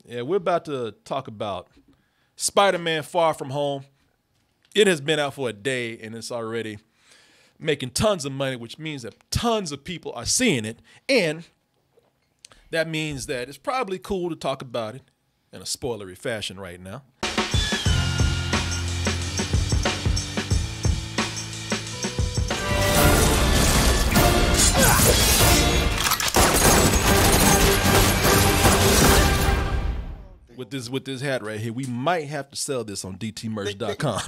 Yeah, we're about to talk about Spider-Man Far From Home. It has been out for a day, and it's already making tons of money, which means that tons of people are seeing it. And that means that it's probably cool to talk about it in a spoilery fashion right now. With this hat right here, we might have to sell this on dtmerch.com.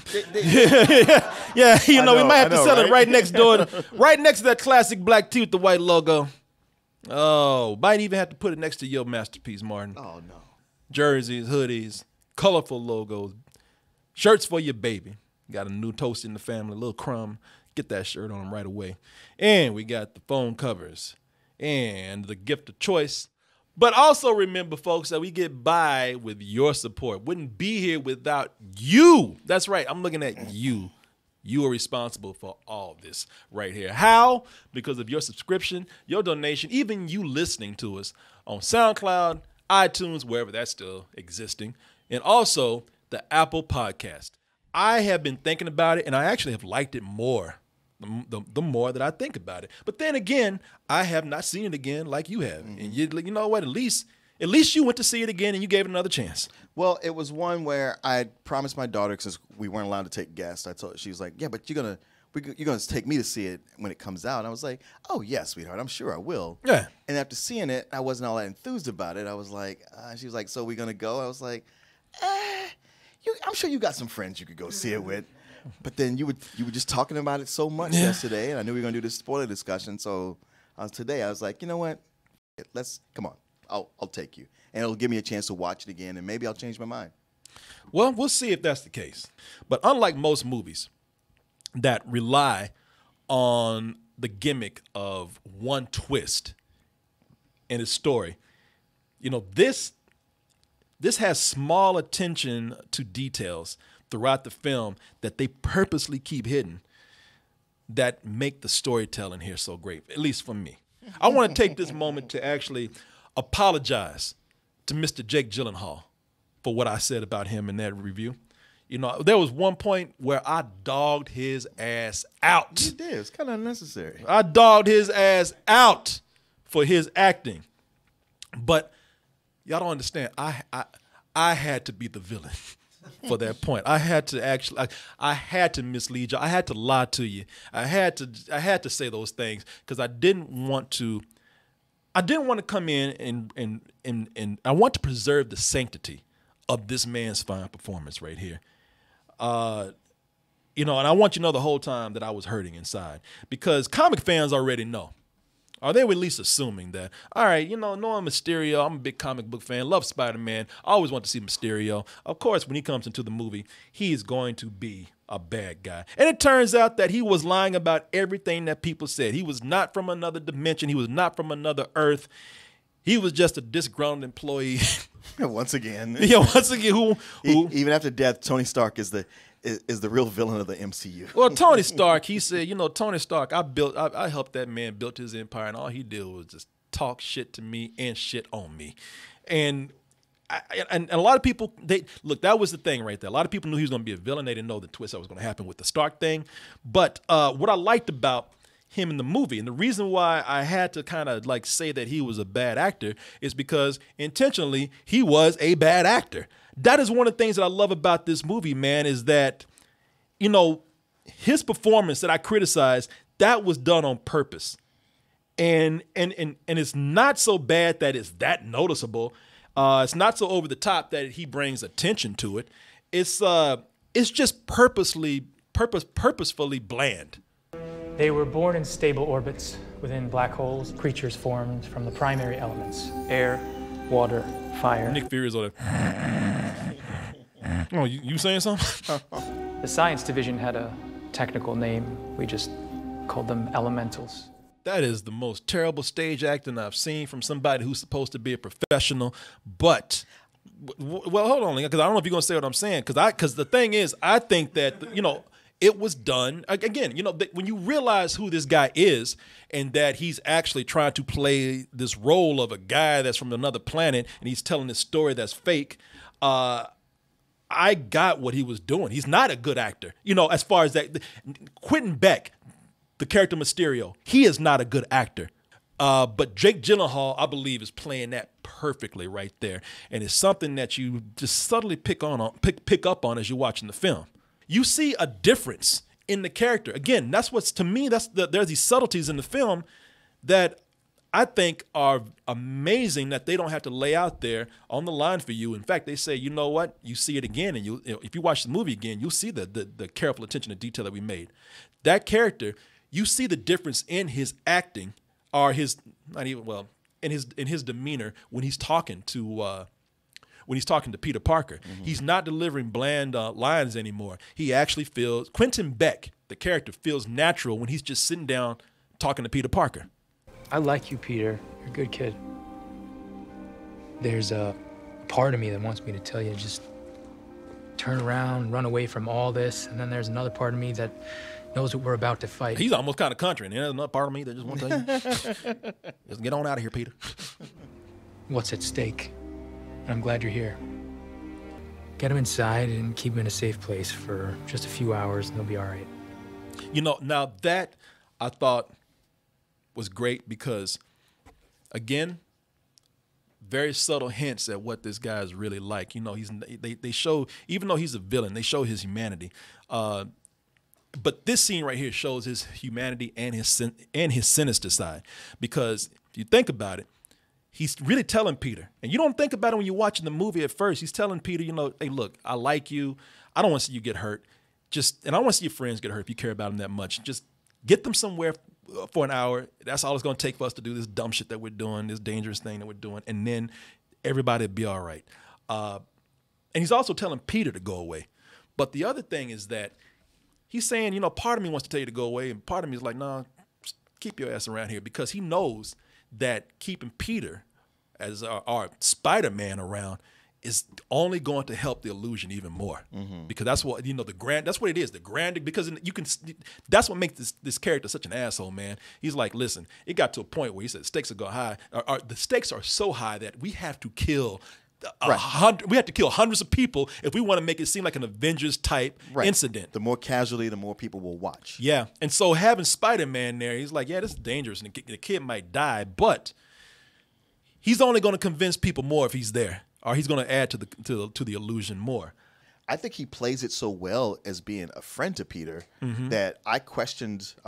Yeah, we might have to sell it right next door, right next to that classic black tee with the white logo. Oh, might even have to put it next to your masterpiece, Martin. Oh no. Jerseys, hoodies, colorful logos, shirts for your baby. Got a new toast in the family, a little crumb. Get that shirt on them right away. And we got the phone covers and the gift of choice. But also remember, folks, that we get by with your support. Wouldn't be here without you. That's right. I'm looking at you. You are responsible for all this right here. How? Because of your subscription, your donation, even you listening to us on SoundCloud, iTunes, wherever that's still existing, and also the Apple Podcast. I have been thinking about it, and I actually have liked it more. The more that I think about it. But then again, I have not seen it again like you have. Mm-hmm. And you know what? At least you went to see it again and you gave it another chance. Well, it was one where I promised my daughter, since we weren't allowed to take guests, I told her, she was like, yeah, but you're gonna take me to see it when it comes out. And I was like, oh, yeah, sweetheart, I'm sure I will. Yeah. And after seeing it, I wasn't all that enthused about it. I was like, she was like, so we gonna go? I was like, I'm sure you got some friends you could go see it with. But then you were just talking about it so much yesterday, and I knew we were going to do this spoiler discussion. So today I was like, you know what? Come on. I'll take you. And it'll give me a chance to watch it again, and maybe I'll change my mind. Well, we'll see if that's the case. But unlike most movies that rely on the gimmick of one twist in its story, this has small attention to details throughout the film that they purposely keep hidden that make the storytelling here so great, at least for me. I want to take this moment to actually apologize to Mr. Jake Gyllenhaal for what I said about him in that review. There was one point where I dogged his ass out. You did. It's kind of unnecessary. I dogged his ass out for his acting. But y'all don't understand. I had to be the villain. For that point, I had to mislead you. I had to lie to you. I had to say those things because I didn't want to come in and I want to preserve the sanctity of this man's fine performance right here. And I want you to know the whole time that I was hurting inside because comic fans already know. Or they were at least assuming that, all right, knowing Mysterio, I'm a big comic book fan, love Spider-Man, I always want to see Mysterio. Of course, when he comes into the movie, he is going to be a bad guy. And it turns out that he was lying about everything that people said. He was not from another dimension. He was not from another Earth. He was just a disgruntled employee. Once again. Yeah, once again, who even after death, Tony Stark is the real villain of the MCU. Well, Tony Stark, he said, Tony Stark, I helped that man build his empire, and all he did was just talk shit to me and shit on me. And a lot of people, that was the thing right there. A lot of people knew he was going to be a villain. They didn't know the twist that was going to happen with the Stark thing. But what I liked about him in the movie, and the reason why I had to kind of say that he was a bad actor is because intentionally he was a bad actor. That is one of the things that I love about this movie, man, is that, his performance that I criticized, that was done on purpose. And it's not so bad that it's that noticeable. It's not so over the top that he brings attention to it. It's just purposefully bland. They were born in stable orbits within black holes, creatures formed from the primary elements: air, water, fire. Nick Fury's on it. Oh, you saying something? The science division had a technical name. We just called them elementals. That is the most terrible stage acting I've seen from somebody who's supposed to be a professional. But, well, hold on, because I don't know if you're going to say what I'm saying. Because the thing is, I think that, it was done again. You know, when you realize who this guy is and that he's actually trying to play this role of a guy that's from another planet and he's telling this story that's fake. I got what he was doing. He's not a good actor. You know, as far as that, Quentin Beck, the character Mysterio, he is not a good actor. But Jake Gyllenhaal, I believe, is playing that perfectly right there. And it's something that you just subtly pick up on as you're watching the film. You see a difference in the character. Again, that's what's, to me, there's these subtleties in the film that I think are amazing that they don't have to lay out there on the line for you. In fact, they say, you know what? You see it again, and if you watch the movie again, you'll see the careful attention to detail that we made. That character, you see the difference in his acting, or his in his demeanor when he's talking to Peter Parker. Mm-hmm. He's not delivering bland lines anymore. He actually feels, Quentin Beck, the character, feels natural when he's just sitting down talking to Peter Parker. I like you, Peter. You're a good kid. There's a part of me that wants me to tell you to just turn around, run away from all this, and then there's another part of me that knows what we're about to fight. He's almost kind of country, and there's another part of me that just wants to tell you, just get on out of here, Peter. What's at stake? And I'm glad you're here. Get him inside and keep him in a safe place for just a few hours, and he'll be all right. You know, now that I thought was great because, again, very subtle hints at what this guy is really like. You know, they show, even though he's a villain, they show his humanity. But this scene right here shows his humanity and his sinister side, because if you think about it, he's really telling Peter, and you don't think about it when you're watching the movie at first. He's telling Peter, you know, hey, look, I like you. I don't want to see you get hurt. And I don't want to see your friends get hurt if you care about them that much. Just get them somewhere for an hour. That's all it's going to take for us to do this dumb shit that we're doing, this dangerous thing that we're doing, and then everybody will be all right. And he's also telling Peter to go away. But the other thing is that he's saying, you know, part of me wants to tell you to go away, and part of me is like, no, just keep your ass around here, because he knows that keeping Peter as our Spider-Man around is only going to help the illusion even more. Mm-hmm. Because that's what, you know, that's what it is. The grand, because that's what makes this character such an asshole, man. He's like, listen, it got to a point where he said stakes are go high. The stakes are so high that we have to kill we have to kill hundreds of people if we want to make it seem like an Avengers type incident. The more casualty, the more people will watch. Yeah. And so having Spider-Man there, he's like, yeah, this is dangerous, and the kid might die, but he's only going to convince people more if he's there, or he's going to add to the illusion more. I think he plays it so well as being a friend to Peter that I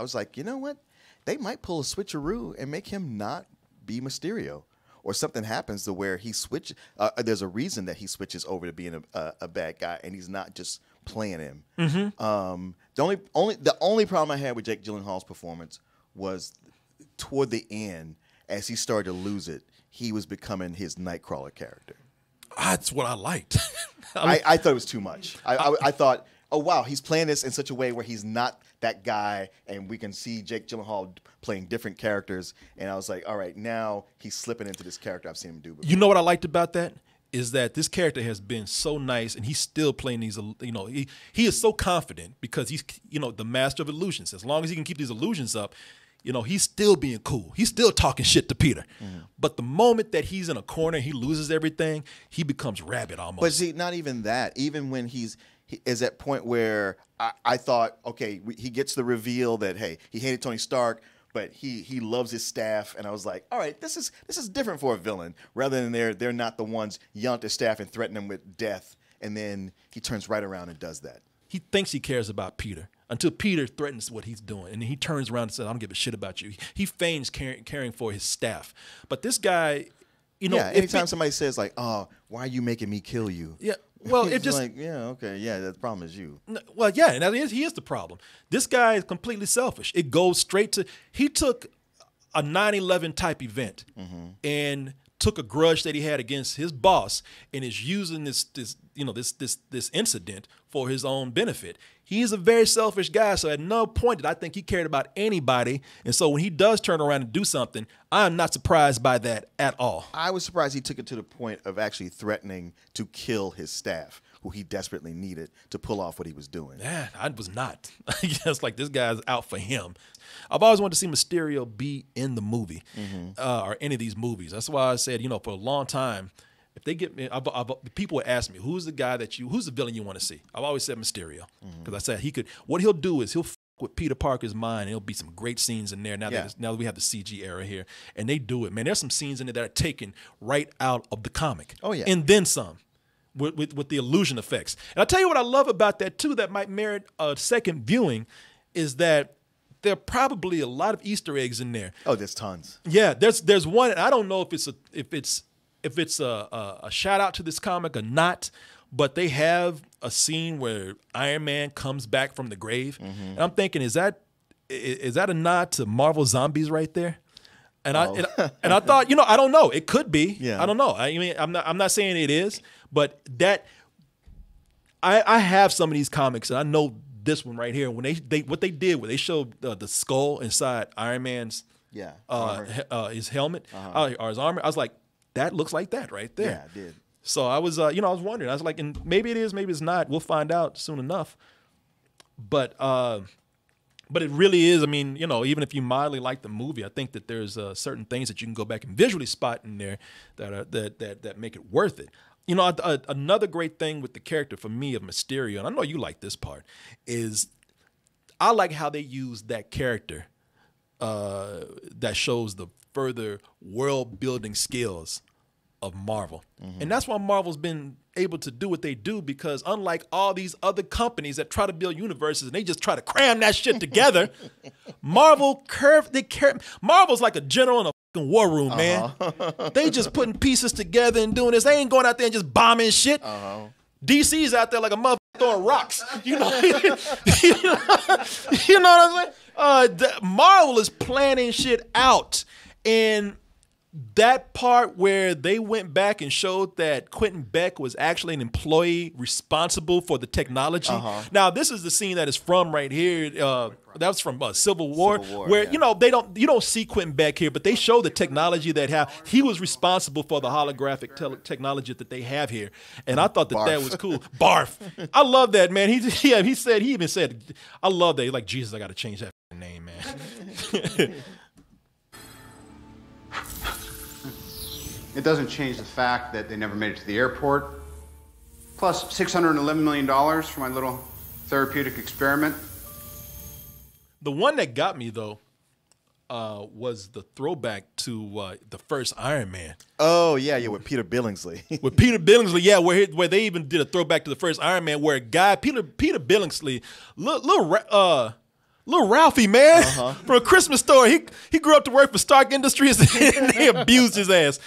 was like, you know what? They might pull a switcheroo and make him not be Mysterio. Or something happens to where he switches. There's a reason that he switches over to being a bad guy, and he's not just playing him. Mm-hmm. The only problem I had with Jake Gyllenhaal's performance was toward the end, as he started to lose it, he was becoming his Nightcrawler character. That's what I liked. I thought it was too much. I thought, oh wow, he's playing this in such a way where he's not that guy, and we can see Jake Gyllenhaal playing different characters. And I was like, all right, now he's slipping into this character I've seen him do before. You know what I liked about that is that this character has been so nice, and he's still playing these. You know, he is so confident because he's, you know, the master of illusions. As long as he can keep these illusions up, you know, he's still being cool. He's still talking shit to Peter. Mm-hmm. But the moment that he's in a corner, he loses everything. He becomes rabid almost. But see, not even that. Even when he is at point where I thought, okay, he gets the reveal that, hey, he hated Tony Stark, but he loves his staff, and I was like, all right, this is different for a villain. Rather than they're not the ones yelling at their staff and threatening them with death, and then he turns right around and does that. He thinks he cares about Peter until Peter threatens what he's doing, and then he turns around and says, I don't give a shit about you. He feigns caring for his staff. But this guy, you know. Yeah, anytime somebody says like, oh, why are you making me kill you? Yeah. Well, it just like, yeah, okay, yeah, the problem is you. Well, yeah, and he is the problem. This guy is completely selfish. It goes straight to, he took a 9/11 type event and took a grudge that he had against his boss and is using this incident for his own benefit. He's a very selfish guy. So at no point did I think he cared about anybody. And so when he does turn around and do something, I'm not surprised by that at all. I was surprised he took it to the point of actually threatening to kill his staff, who he desperately needed to pull off what he was doing. Yeah, I was not. It's like this guy's out for him. I've always wanted to see Mysterio be in the movie or any of these movies. That's why I said, for a long time, if they get me, people would ask me, who's the villain you want to see? I've always said Mysterio because I said what he'll do is he'll with Peter Parker's mind. There'll be some great scenes in there now that we have the CG era here, and they do it, man. There's some scenes in there that are taken right out of the comic. Oh yeah, and then some. With the illusion effects. And I'll tell you what I love about that too that might merit a second viewing is that there are probably a lot of Easter eggs in there. Oh, there's tons. Yeah, there's one, and I don't know if it's a shout out to this comic or not, but they have a scene where Iron Man comes back from the grave. And I'm thinking, is that a nod to Marvel Zombies right there? And I thought, I don't know. It could be. Yeah. I don't know. I mean, I'm not saying it is, but that I have some of these comics, and I know this one right here. When what they did, where they showed the skull inside Iron Man's his helmet or his armor, I was like, that looks like that right there. Yeah, it did. So I was, I was wondering. I was like, and maybe it is, maybe it's not. We'll find out soon enough. But it really is. I mean, even if you mildly like the movie, I think that there's certain things that you can go back and visually spot in there that make it worth it. Another great thing with the character for me of Mysterio, and I know you like this part, is I like how they use that character that shows the further world building skills of Marvel. And that's why Marvel's been able to do what they do, because unlike all these other companies that try to build universes and they just try to cram that shit together, Marvel's like a general in a fucking war room, man. They just putting pieces together and doing this. They ain't going out there and just bombing shit. DC's out there like a motherfucker throwing rocks. You know what I'm saying? Marvel is planning shit out. And that part where they went back and showed that Quentin Beck was actually an employee responsible for the technology. Now, this is the scene that is from right here. That was from Civil War, where you don't see Quentin Beck here, but they show the technology that he was responsible for the holographic technology that they have here, and I thought that was cool. Barf, I love that, man. He even said, I love that. He's like, Jesus, I got to change that name, man. It doesn't change the fact that they never made it to the airport. Plus $611 million for my little therapeutic experiment. The one that got me, though, was the throwback to the first Iron Man. Oh, yeah, with Peter Billingsley. With Peter Billingsley, yeah, where they even did a throwback to the first Iron Man, where a guy, Peter Billingsley, little Ralphie, man, from A Christmas Story. He grew up to work for Stark Industries and they abused his ass.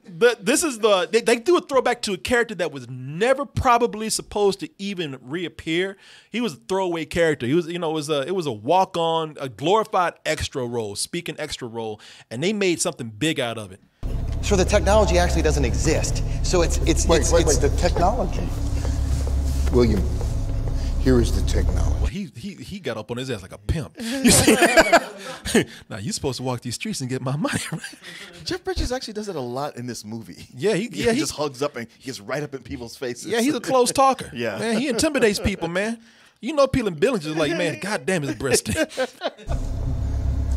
They do a throwback to a character that was never probably supposed to even reappear. He was a throwaway character. He was, it was a walk-on, a glorified extra role, speaking extra role, and they made something big out of it. So the technology actually doesn't exist. So it's wait, the technology. William, here is the technology. Well, he got up on his ass like a pimp. You see? Now you're supposed to walk these streets and get my money. Right? Jeff Bridges actually does it a lot in this movie. Yeah, he just hugs up and gets right up in people's faces. Yeah, he's a close talker. Yeah, man, he intimidates people, man. Peter Billings is like, man, goddamn his breast.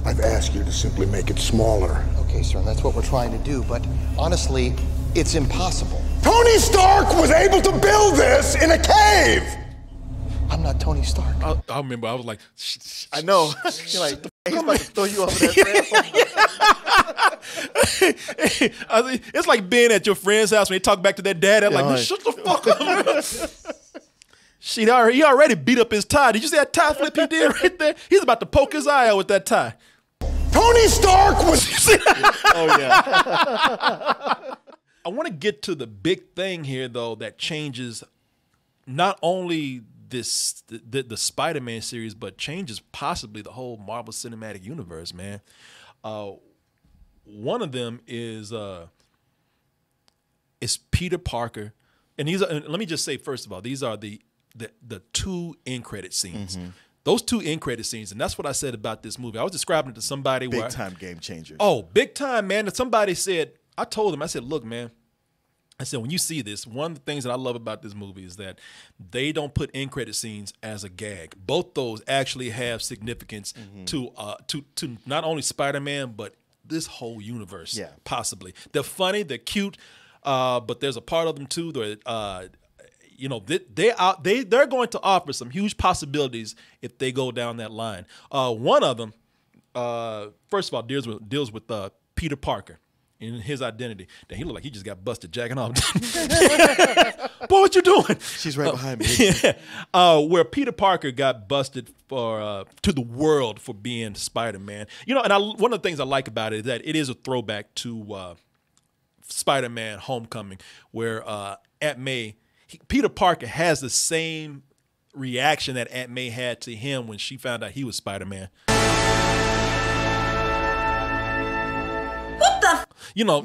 I've asked you to simply make it smaller. Okay, sir, that's what we're trying to do, but honestly, it's impossible. Tony Stark was able to build this in a cave! I'm not Tony Stark. I remember I was like, I know. You're like, he's about to throw you over that rail. It's like being at your friend's house when they talk back to their dad. They're like, man, shut the fuck up. He already beat up his tie. Did you see that tie flip he did right there? He's about to poke his eye out with that tie. Tony Stark was... Oh, yeah. I want to get to the big thing here, though, that changes not only the Spider-Man series, but changes possibly the whole Marvel Cinematic Universe, man. One of them is Peter Parker, and let me just say, first of all, these are the the two end credit scenes. Those two end credit scenes, and that's what I said about this movie. I was describing it to somebody big time game changers. Oh, big time, man. And somebody said, I told him, I said, look, man, I said, when you see this, one of the things that I love about this movie is that they don't put end credit scenes as a gag. Both those actually have significance to not only Spider-Man, but this whole universe. Yeah. Possibly. They're funny, they're cute, but there's a part of them too that they're going to offer some huge possibilities if they go down that line. One of them, first of all, deals with Peter Parker and his identity. That he looked like he just got busted jacking off. Boy, what you doing? She's right behind me. Where Peter Parker got busted to the world for being Spider-Man. You know, and one of the things I like about it is that it is a throwback to Spider-Man: Homecoming, where Aunt May. Peter Parker has the same reaction that Aunt May had to him when she found out he was Spider-Man. What the? You know,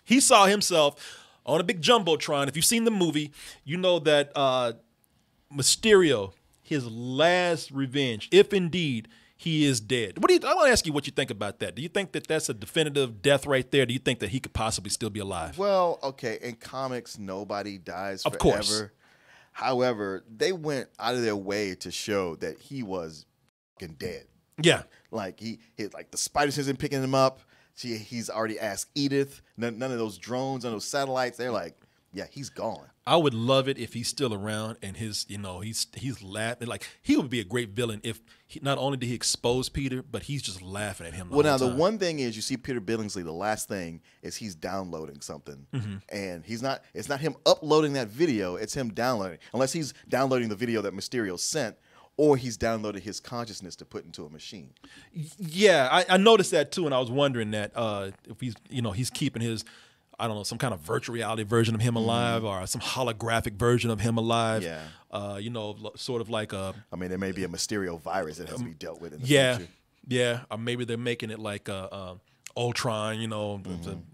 he saw himself on a big jumbotron. If you've seen the movie, you know that Mysterio, his last revenge, if indeed he is dead. I want to ask you what you think about that. Do you think that that's a definitive death right there? Do you think that he could possibly still be alive? Well, okay, in comics, nobody dies forever. Of course. However, they went out of their way to show that he was fucking dead. Yeah. Like the spiders isn't picking him up. He's already asked Edith. None of those drones, none of those satellites. They're like, yeah, he's gone. I would love it if he's still around and he's laughing. Like, he would be a great villain if not only did he expose Peter, but he's just laughing at him the whole time. The one thing is, you see Peter Billingsley, the last thing is he's downloading something. And it's not him uploading that video, it's him downloading. Unless he's downloading the video that Mysterio sent, or he's downloaded his consciousness to put into a machine. Yeah, I noticed that too, and I was wondering that if he's keeping his, I don't know, some kind of virtual reality version of him alive, or some holographic version of him alive. Yeah. Sort of like a. I mean, there may be a Mysterio virus that has to be dealt with in the future. Yeah. Or maybe they're making it like Ultron,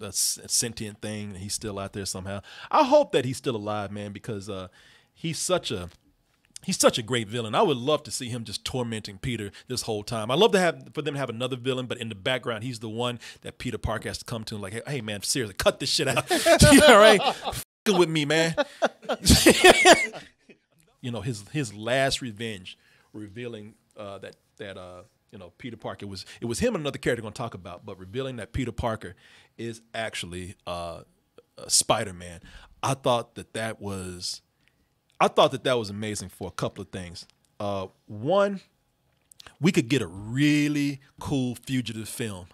a sentient thing, and he's still out there somehow. I hope that he's still alive, man, because he's such a great villain. I would love to see him just tormenting Peter this whole time. I'd love for them to have another villain, but in the background, he's the one that Peter Parker has to come to and like, hey man, seriously, cut this shit out. All right? F***ing with me, man. His last revenge, revealing that Peter Parker it was him and another character we're going to talk about, but revealing that Peter Parker is actually Spider-Man. I thought that was amazing for a couple of things. One, we could get a really cool fugitive film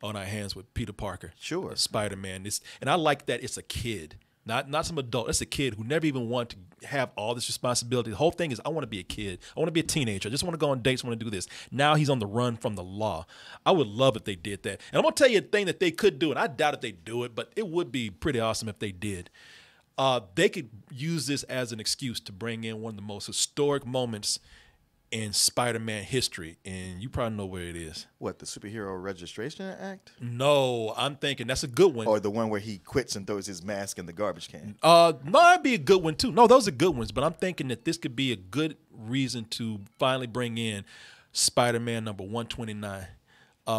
on our hands with Peter Parker. Sure. Spider-Man. And I like that it's a kid, not some adult. It's a kid who never even wanted to have all this responsibility. The whole thing is, I want to be a kid. I want to be a teenager. I just want to go on dates. I want to do this. Now he's on the run from the law. I would love if they did that. And I'm going to tell you a thing that they could do, and I doubt if they do it, but it would be pretty awesome if they did. They could use this as an excuse to bring in one of the most historic moments in Spider-Man history, and you probably know where it is. What, the Superhero Registration Act? No, I'm thinking that's a good one. Or the one where he quits and throws his mask in the garbage can? No, that'd be a good one too. No, those are good ones, but I'm thinking that this could be a good reason to finally bring in Spider-Man number 129,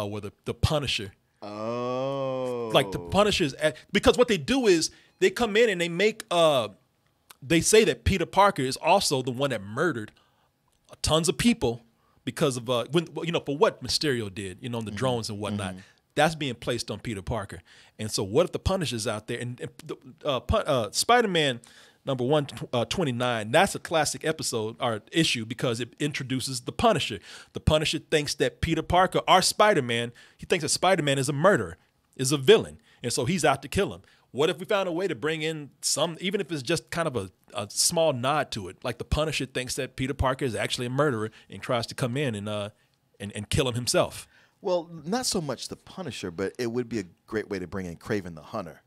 where the Punisher. Oh. Like the Punisher's, because what they do is they come in and they make, they say that Peter Parker is also the one that murdered tons of people because of, for what Mysterio did, the drones and whatnot. That's being placed on Peter Parker. And so what if the Punisher's out there? And Spider-Man number 129, that's a classic episode or issue because it introduces the Punisher. The Punisher thinks that Peter Parker, our Spider-Man, he thinks that Spider-Man is a murderer, is a villain. And so he's out to kill him. What if we found a way to bring in some, even if it's just kind of a small nod to it, like the Punisher thinks that Peter Parker is actually a murderer and tries to come in and kill him himself? Well, not so much the Punisher, but it would be a great way to bring in Kraven the Hunter.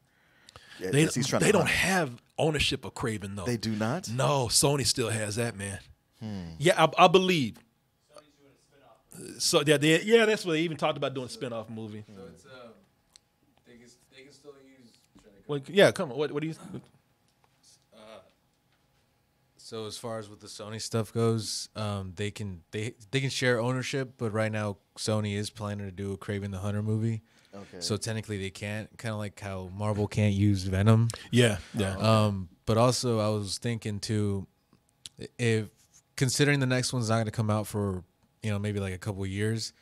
They don't have ownership of Kraven, though. They do not? No, Sony still has that, man. Yeah, I believe. Sony's doing a spinoff. So yeah, that's what they even talked about, doing a spinoff movie. So it's they can still use. Well, yeah, come on. What do you? So as far as with the Sony stuff goes, they can share ownership, but right now Sony is planning to do a Kraven the Hunter movie. Okay. So technically they can't, kind of like how Marvel can't use Venom. Yeah. But also I was thinking too, if considering the next one's not going to come out for maybe like a couple of years,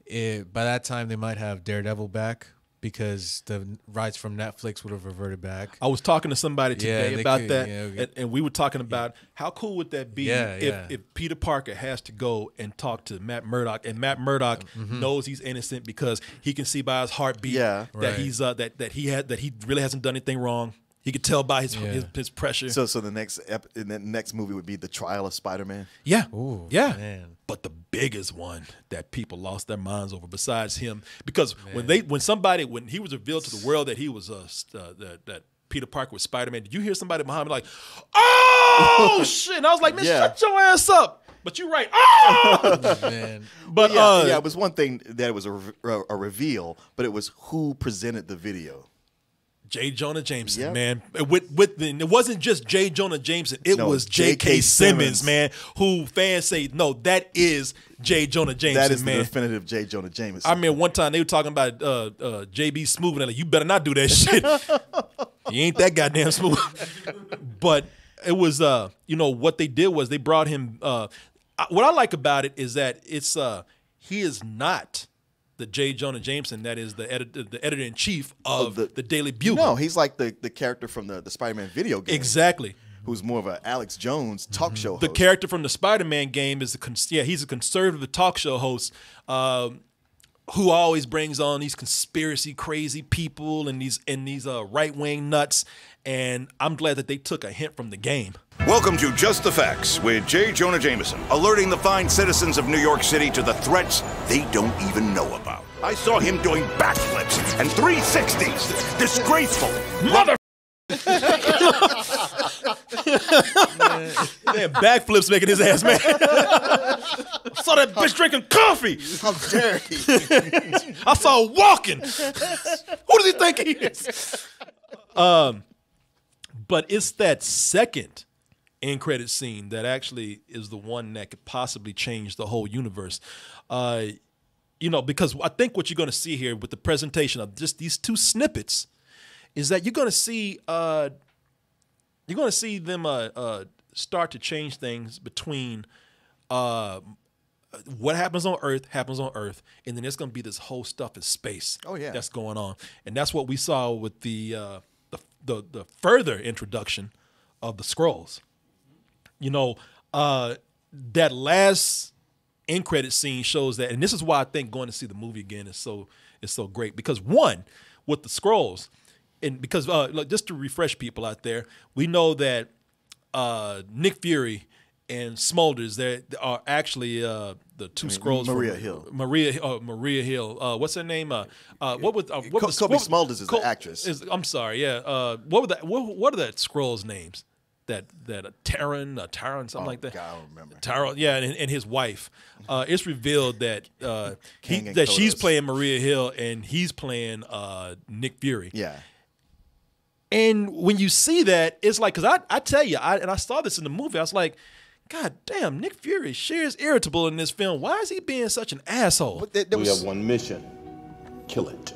by that time they might have Daredevil back. Because the rights from Netflix would have reverted back. I was talking to somebody today about that, and we were talking about how cool would that be if Peter Parker has to go and talk to Matt Murdock, and Matt Murdock knows he's innocent because he can see by his heartbeat that he's that he really hasn't done anything wrong. He could tell by his pressure. So the next movie would be The Trial of Spider-Man. Yeah. Ooh, yeah. Man. But the biggest one that people lost their minds over, besides him, because when he was revealed to the world that he was that Peter Parker was Spider-Man, did you hear somebody behind me like, "Oh shit!" And I was like, "Man, shut your ass up." But you're right. Oh! Man. But it was one thing that it was a reveal, but it was who presented the video. J. Jonah Jameson, man. It wasn't just J. Jonah Jameson. It was J.K. Simmons, man, who fans say, no, that is J. Jonah Jameson, that is man. The definitive J. Jonah Jameson. I mean, one time they were talking about J.B. Smooth, and they're like, you better not do that shit. He ain't that goddamn smooth. But it was, what they did was they brought him. What I like about it is that he is not the J. Jonah Jameson that is the editor-in-chief of the Daily Bugle. No, he's like the character from the Spider-Man video game. Exactly. Who's more of an Alex Jones talk show host. The character from the Spider-Man game is he's a conservative talk show host who always brings on these conspiracy crazy people and these right-wing nuts. And I'm glad that they took a hint from the game. Welcome to Just the Facts with J. Jonah Jameson, alerting the fine citizens of New York City to the threats they don't even know about. I saw him doing backflips and 360s. Disgraceful. Mother. Man, backflips making his ass mad. I saw that bitch drinking coffee. How dare he? I saw her walking. Who does he think he is? But it's that second end credit scene that actually is the one that could possibly change the whole universe. Because I think what you're going to see here with the presentation of just these two snippets is that you're going to see them start to change things between what happens on Earth, and then there's going to be this whole stuff in space. Oh yeah, that's going on, and that's what we saw with the further introduction of the Skrulls. That last end credit scene shows that, and this is why I think going to see the movie again is so great, because one, with the Skrulls, and because just to refresh people out there, we know that Nick Fury and Smulders, they are actually the two Skrulls. Maria Hill. What's her name? Cobie Smulders is the actress. I'm sorry. Yeah. What are the Skrulls' names? That Taron, something like that. God, I don't remember. Taron, yeah, and his wife. It's revealed that she's playing Maria Hill and he's playing Nick Fury. Yeah. And when you see that, it's like, because I tell you, I saw this in the movie, I was like, God damn, Nick Fury sure is irritable in this film. Why is he being such an asshole? We have one mission. Kill it.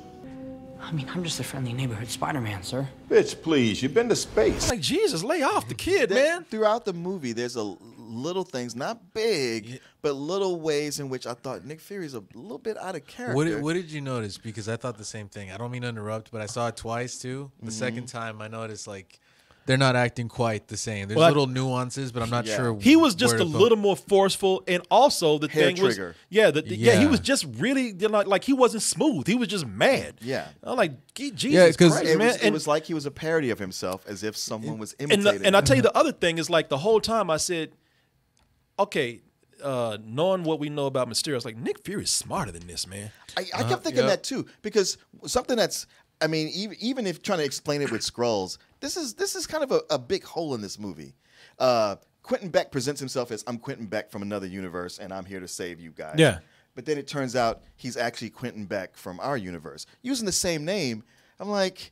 I mean, I'm just a friendly neighborhood Spider-Man, sir. Bitch, please, you've been to space. Like, Jesus, lay off the kid, man. Throughout the movie, there's little things, not big, but little ways in which I thought Nick Fury's a little bit out of character. What did you notice? Because I thought the same thing. I don't mean to interrupt, but I saw it twice, too. The second time, I noticed, like, they're not acting quite the same. There's little nuances, but I'm not sure. He was just a little more forceful, and also the hair thing trigger. was, he was just really like he wasn't smooth. He was just mad. Yeah, I'm like, Jesus Christ, man. It was like he was a parody of himself, as if someone was imitating. And I tell you, the other thing is, like, the whole time I said, okay, knowing what we know about Mysterio, it's like Nick Fury is smarter than this, man. I kept thinking that too, because something that's, I mean, even if trying to explain it with Skrulls, this is kind of a big hole in this movie. Quentin Beck presents himself as, I'm Quentin Beck from another universe, and I'm here to save you guys. Yeah. But then it turns out he's actually Quentin Beck from our universe. Using the same name, I'm like,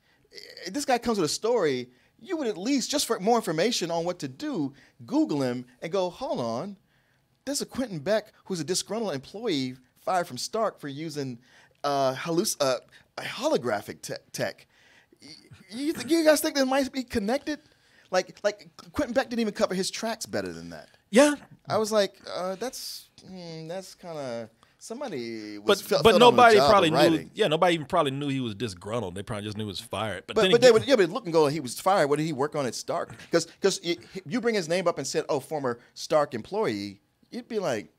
this guy comes with a story. you would at least, just for more information on what to do, Google him and go, hold on, there's a Quentin Beck who's a disgruntled employee fired from Stark for using holographic tech. You guys think that might be connected? Like Quentin Beck didn't even cover his tracks better than that. Yeah, I was like, that's kind of somebody. But nobody probably knew. Yeah, nobody even probably knew he was disgruntled. They probably just knew he was fired. But they would look and go, he was fired. What did he work on at Stark? Because you bring his name up and said, oh, former Stark employee, you'd be like,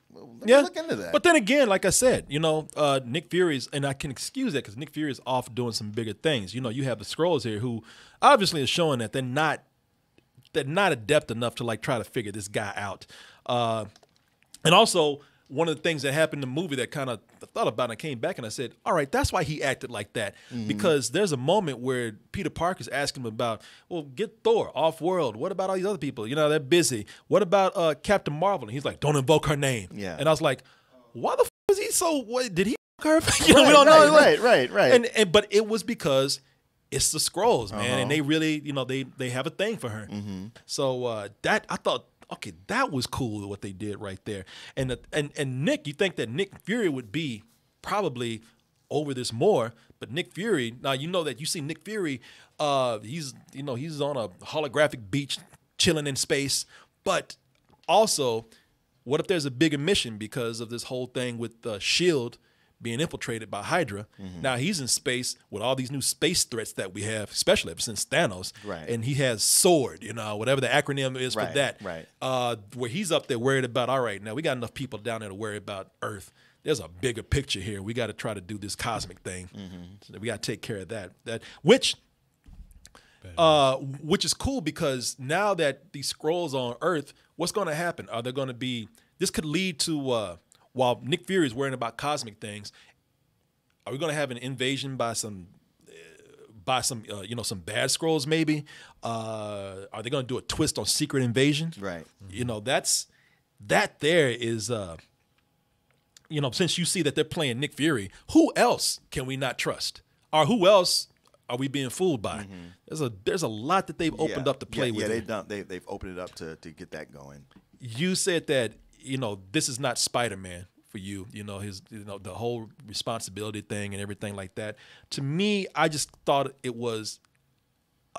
well, let me look into that. But then again, like I said, Nick Fury's, and I can excuse that because Nick Fury is off doing some bigger things. You have the Skrulls here who obviously is showing that they're not adept enough to like try to figure this guy out. And also, one of the things that happened in the movie that kind of thought about, and I came back and I said, all right, that's why he acted like that. Mm-hmm. Because there's a moment where Peter Parker's asking him about, well, get Thor off-world. What about all these other people? They're busy. What about Captain Marvel? And he's like, don't invoke her name. Yeah. And I was like, why the f*** is he so, what, did he f*** her? We don't know. Right. But it was because it's the Skrulls, man. And they really, they have a thing for her. Mm-hmm. So that, I thought, okay, that was cool what they did right there. And Nick, you think that Nick Fury would be probably over this more, but Nick Fury, now that you see Nick Fury, he's on a holographic beach chilling in space, but also, what if there's a bigger mission because of this whole thing with S.H.I.E.L.D. being infiltrated by Hydra? Mm-hmm. Now he's in space with all these new space threats that we have, especially ever since Thanos. Right. And he has SWORD, whatever the acronym is for that. Right. Where he's up there worried about, all right, now we got enough people down there to worry about Earth. There's a bigger picture here. We got to try to do this cosmic thing. Mm-hmm. So we got to take care of that. Which is cool because now that these Skrulls on Earth, what's going to happen? Are there going to be? This could lead to. While Nick Fury is worrying about cosmic things, are we going to have an invasion by some some bad Skrulls maybe? Are they going to do a twist on Secret Invasion? Right. That there is, since you see that they're playing Nick Fury, who else can we not trust? Or who else are we being fooled by? Mm-hmm. There's a lot that they've opened up to play with. Yeah, they've opened it up to get that going. You said that, this is not Spider-Man for you, the whole responsibility thing and everything like that. To me, I just thought it was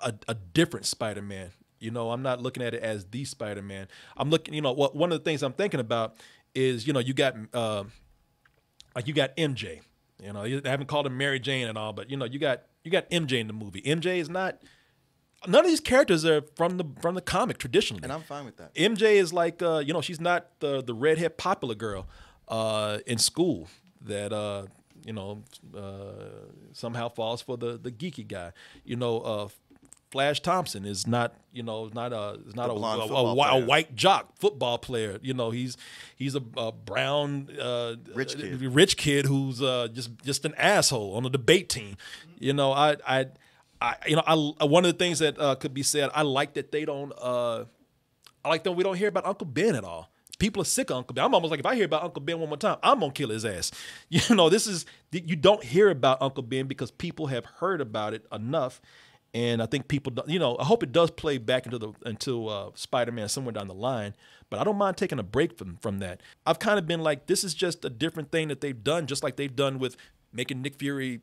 a different Spider-Man. I'm not looking at it as the Spider-Man. I'm looking, one of the things I'm thinking about is, you got MJ. They haven't called him Mary Jane and all, but you got MJ in the movie. MJ is not. None of these characters are from the comic traditionally, and I'm fine with that. MJ is like, she's not the redhead popular girl in school that somehow falls for the geeky guy. Flash Thompson is not a white jock football player. He's a brown rich kid who's just an asshole on a debate team. One of the things that could be said, I like that they don't. I like that we don't hear about Uncle Ben at all. People are sick of Uncle Ben. I'm almost like, if I hear about Uncle Ben one more time, I'm gonna kill his ass. You don't hear about Uncle Ben because people have heard about it enough, and I think people, I hope it does play back into Spider-Man somewhere down the line. But I don't mind taking a break from that. I've kind of been like, this is just a different thing that they've done, just like they've done with making Nick Fury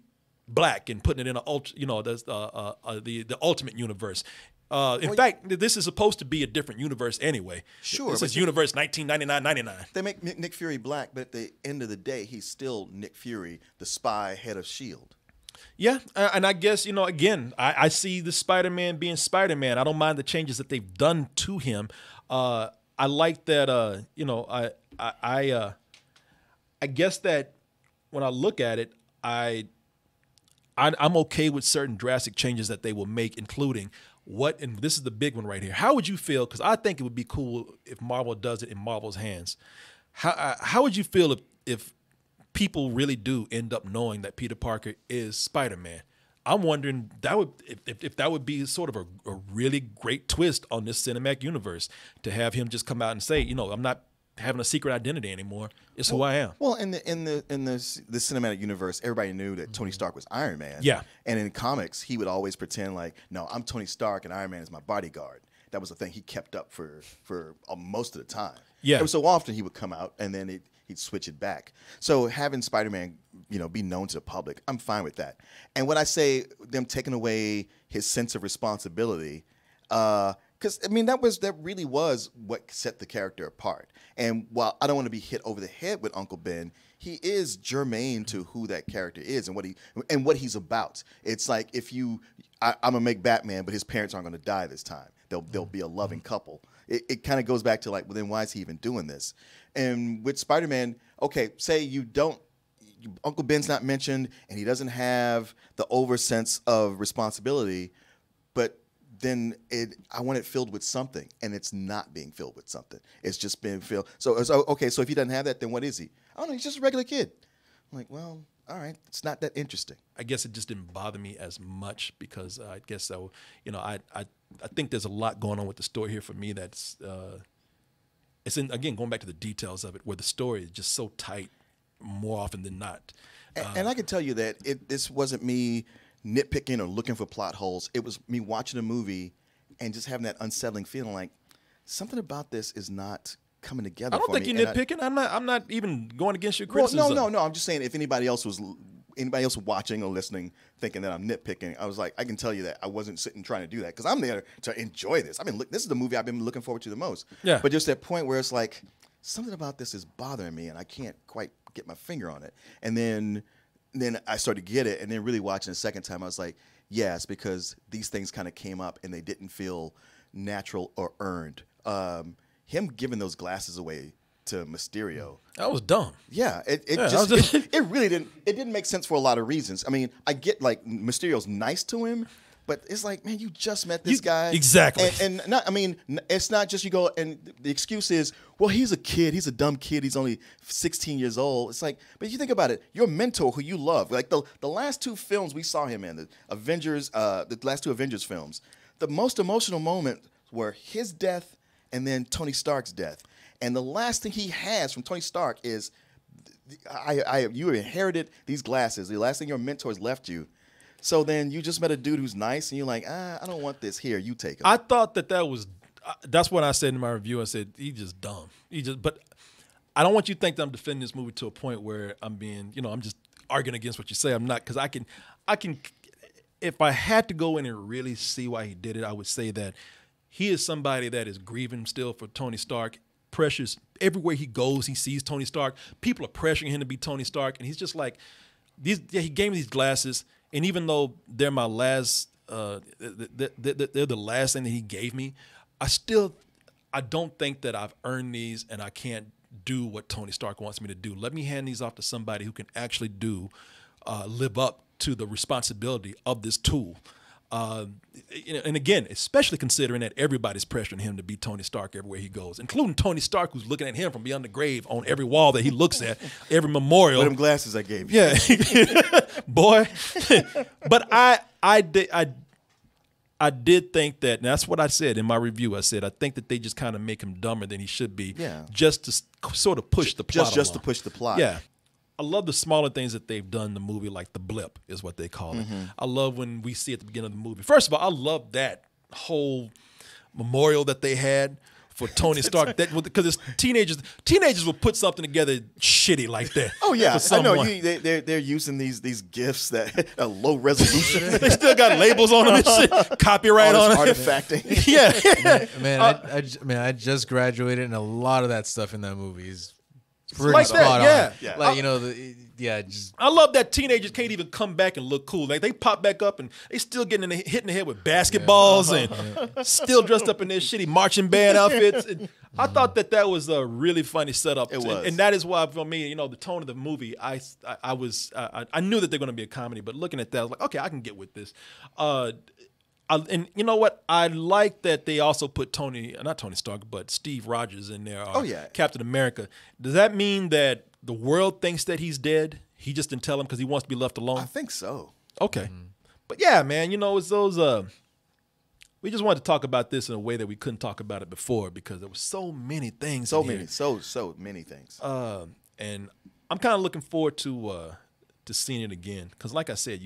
black and putting it in the Ultimate Universe. In fact, this is supposed to be a different universe anyway. Sure. This is universe 1999-99. They make Nick Fury black, but at the end of the day, he's still Nick Fury, the spy head of S.H.I.E.L.D. Yeah, and I guess, again, I see the Spider-Man being Spider-Man. I don't mind the changes that they've done to him. I like that, I guess that when I look at it, I'm okay with certain drastic changes that they will make, including and this is the big one right here. How would you feel? Because I think it would be cool if Marvel does it in Marvel's hands. How would you feel if people really do end up knowing that Peter Parker is Spider-Man? I'm wondering if that would be sort of a really great twist on this cinematic universe, to have him just come out and say, I'm not having a secret identity anymore. It's who I am. Well, in the cinematic universe, everybody knew that Tony Stark was Iron Man. Yeah. And in comics, he would always pretend like, no, I'm Tony Stark and Iron Man is my bodyguard. That was the thing he kept up for most of the time. Yeah. And so often he would come out and then he'd switch it back. So having Spider-Man, be known to the public, I'm fine with that. And when I say them taking away his sense of responsibility, because that really was what set the character apart. And while I don't want to be hit over the head with Uncle Ben, he is germane to who that character is and what he's about. It's like I'm gonna make Batman, but his parents aren't gonna die this time. They'll be a loving couple. It kind of goes back to like, well, then why is he even doing this? And with Spider-Man, okay, say Uncle Ben's not mentioned and he doesn't have the over sense of responsibility, but then I want it filled with something, and it's not being filled with something. It's just being filled. So okay, so if he doesn't have that, then what is he? I don't know, he's just a regular kid. I'm like, well, all right, it's not that interesting. I guess it just didn't bother me as much because I guess I think there's a lot going on with the story here for me that's it's again going back to the details of it where the story is just so tight more often than not. And I can tell you that this wasn't me nitpicking or looking for plot holes. It was me watching a movie and just having that unsettling feeling like something about this is not coming together. I don't think you're nitpicking. I'm not even going against your criticism. No. I'm just saying if anybody else was watching or listening thinking that I'm nitpicking, I was like, I can tell you that I wasn't sitting trying to do that because I'm there to enjoy this. This is the movie I've been looking forward to the most. Yeah. But just that point where it's like something about this is bothering me and I can't quite get my finger on it. And then I started to get it, and then really watching the second time, I was like, yes, because these things kind of came up and they didn't feel natural or earned. Him giving those glasses away to Mysterio. That was dumb. Yeah, it really didn't make sense for a lot of reasons. I mean, I get like Mysterio's nice to him, but it's like, man, you just met this guy. Exactly. And it's not just you go, and the excuse is, well, he's a kid. He's a dumb kid. He's only 16 years old. It's like, but you think about it, your mentor who you love, like the last two films we saw him in, the last two Avengers films, the most emotional moment were his death and then Tony Stark's death. And the last thing he has from Tony Stark is, you inherited these glasses. The last thing your mentors left you. So then you just met a dude who's nice, and you're like, I don't want this. Here, you take it. I thought that was, that's what I said in my review. I said, he's just dumb. But I don't want you to think that I'm defending this movie to a point where I'm being, I'm just arguing against what you say. I'm not, because I can, if I had to go in and really see why he did it, I would say that he is somebody that is grieving still for Tony Stark. Pressures everywhere he goes, he sees Tony Stark. People are pressuring him to be Tony Stark, and he's just like, he gave me these glasses. And even though they're my last, they're the last thing that he gave me, I don't think that I've earned these and I can't do what Tony Stark wants me to do. Let me hand these off to somebody who can actually live up to the responsibility of this tool. And again, especially considering that everybody's pressuring him to be Tony Stark everywhere he goes, including Tony Stark, who's looking at him from beyond the grave on every wall that he looks at, every memorial. With them glasses I gave you. Yeah, boy. But I did think that, and that's what I said in my review. I said I think that they just kind of make him dumber than he should be, just to sort of push the plot. Just to push the plot. Yeah. I love the smaller things that they've done in the movie, like the blip is what they call it. I love when we see at the beginning of the movie. First of all, I love that whole memorial that they had for Tony Stark. Because it's teenagers will put something together shitty like that. Oh yeah, I know. They're using these gifts that are low resolution. They still got labels on them and shit, copyright on it, artifacting. Yeah, man, I just graduated, and a lot of that stuff in that movie is pretty like spot that, on. Like just I love that teenagers can't even come back and look cool. Like they pop back up and they still getting hit in the head with basketballs and still dressed up in their shitty marching band outfits. And I thought that was a really funny setup. It was, and that is why for me, the tone of the movie, I knew that they're going to be a comedy, but looking at that, I was like, okay, I can get with this. And you know what? I like that they also put not Tony Stark, but Steve Rogers in there. Captain America. Does that mean that the world thinks that he's dead? He just didn't tell him because he wants to be left alone? I think so. Okay. But yeah, man, it's those, we just wanted to talk about this in a way that we couldn't talk about it before because there were so many things. So many things. And I'm kind of looking forward to seeing it again because, like I said,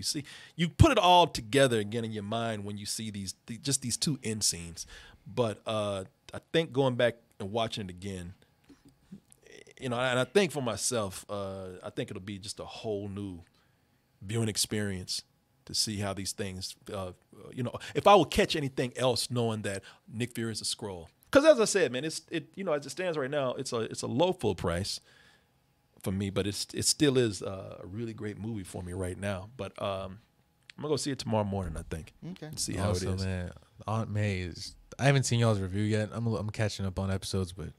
you put it all together again in your mind when you see these 2 end scenes. But I think going back and watching it again, and I think for myself, I think it'll be just a whole new viewing experience to see how these things, if I would catch anything else knowing that Nick Fury is a Skrull. Because as I said, man, as it stands right now, it's a low full price for me, but it still is a really great movie for me right now. But I'm gonna go see it tomorrow morning, I think. Okay. And see how it is. Man, Aunt May is. I haven't seen y'all's review yet. I'm catching up on episodes, but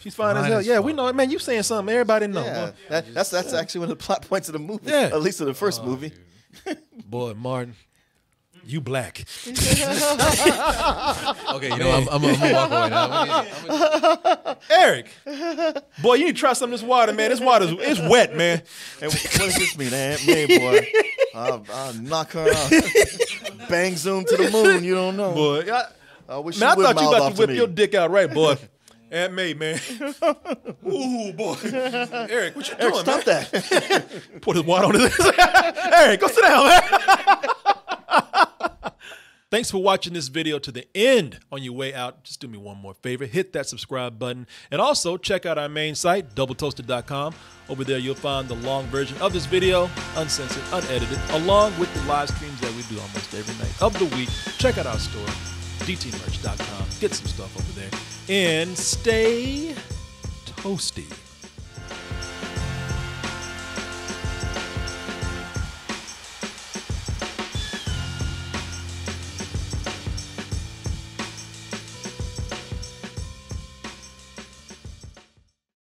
she's fine as hell. Yeah, we know it, man. You saying something everybody know. Yeah, that's actually one of the plot points of the movie. Yeah. At least of the first movie. Boy, Martin, you black. Okay, I'm gonna walk away now. Eric, boy, you need to try some of this water, man. This water is wet, man. And what does this mean, Aunt May, boy? I'll knock her out. Bang zoom to the moon. You don't know, boy. I wish man, I thought you about to whip me. your dick out, right, boy? Aunt May, man. Ooh, boy. Eric, what you doing, stop man? that. Pour this water on this. Eric, go sit down, man. Thanks for watching this video to the end. On your way out, just do me one more favor. Hit that subscribe button. And also, check out our main site, doubletoasted.com. Over there, you'll find the long version of this video, uncensored, unedited, along with the live streams that we do almost every night of the week. Check out our store, dtmerch.com. Get some stuff over there. And stay toasty.